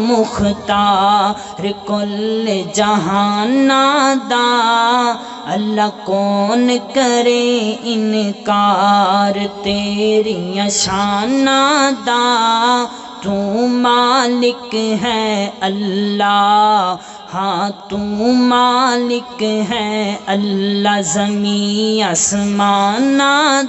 مختار کل جہانا دا اللہ کون کرے انکار تیری شانہ دا تو مالک ہے اللہ ہاں تو مالک ہے اللہ زمین آسمان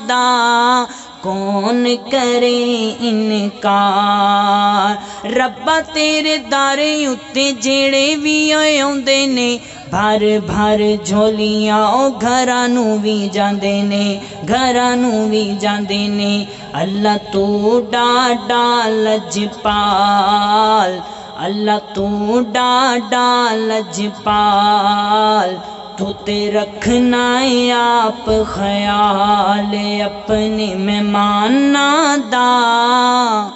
دا کون کرے انکار ربا تیرے دارے اتے جڑے بھی آؤندے نے بھر بھر جھولیاں او گھرانوں بھی جاندے نے گھرانوں بھی جاندے نے اللہ تو ڈاڈا لجپال اللہ تو ڈاڈا لجپال تو تے رکھنا آپ خیال اپنے مہماناں دا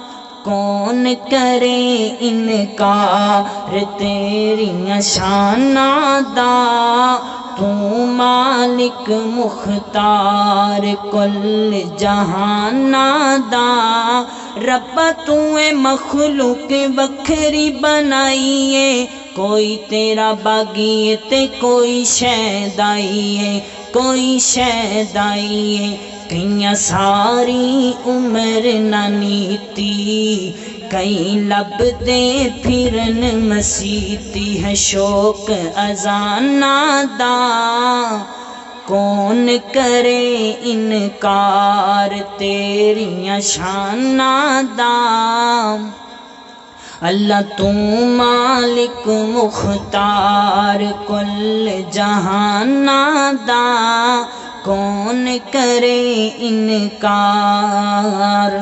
کون کرے انکار تیری شانہ دا تو مالک مختار کل جہانا دا ربا تو مخلوق بکھری بنائیے کوئی تیرا باغی تے کوئی شہدائی ہے کوئی شہدائی ہے کئیاں ساری عمر نہ نیتی کئی لب دے پھرن مسیتی ہے شوق اذانہ دا کون کرے انکار تیری شانہ دا اللہ تو مالک مختار کل جہانا دا کون کرے انکار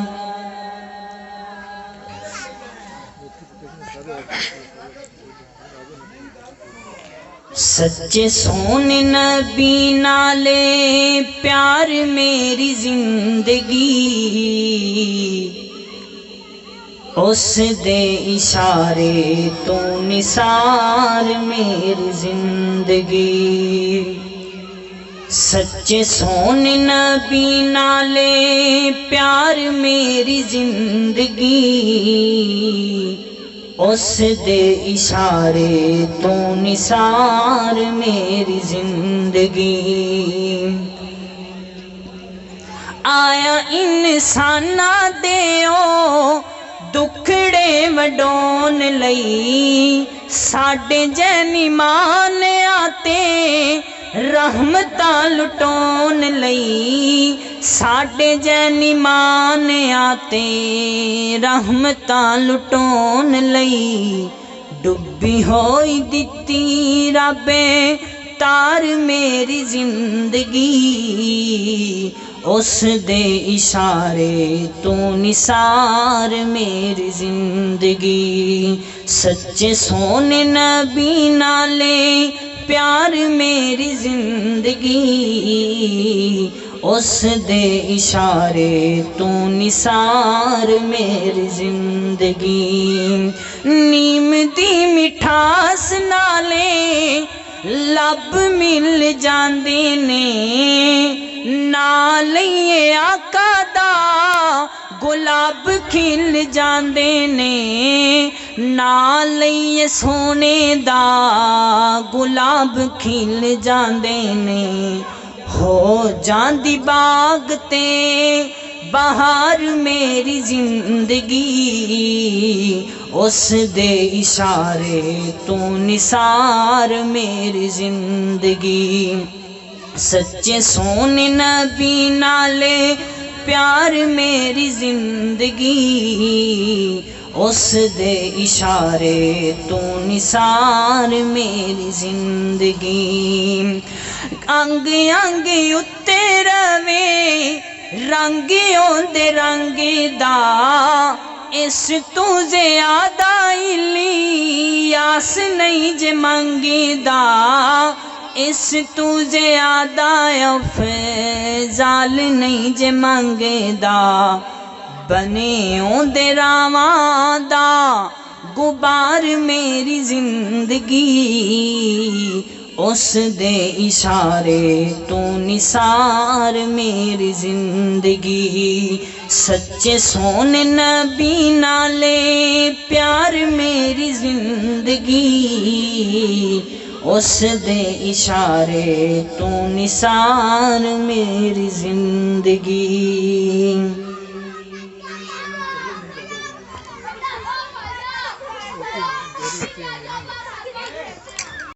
سچے سونے نبی نالے پیار میری زندگی اس دے اشارے تو نثار میری زندگی سچے سونے نبی نالے پیار میری زندگی اس دے اشارے تو نثار میری زندگی آیا انسانہ دیو دکھڑے وڈون لئی ساڈے جینی مان آتے رحمتاں لٹون لئی ساڈے جینی مان آتے رحمتاں لٹون لئی ڈبی ہوئی دتی رب تار میری زندگی اس دے اشارے تو نثار میری زندگی سچے سونے نبی نالے پیار میری زندگی اس دے اشارے تو نثار میری زندگی نیم دی مٹھاس نالے لب مل جاندے نے نالے آقا دا گلاب کھل جاندے نے نالے سونے دا گلاب کھل جاندے نے ہو جاندی باغ تے بہار میری زندگی اس دے اشارے تو نثار میری زندگی سچے سونے نبی نالے پیار میری زندگی اس دے اشارے تو نثار میری زندگی انگ انگ اتے روے رنگ دے رنگ دا اس تو زیادہ الیاس نہیں جے منگی دا اس تو زیادہ افضال نہیں جے منگے دا بنے دے راواں دا غبار میری زندگی اس دے اشارے تو نثار میری زندگی سچے سونے نبی نالے پیار میری زندگی اس دے اشارے تو نثار میری زندگی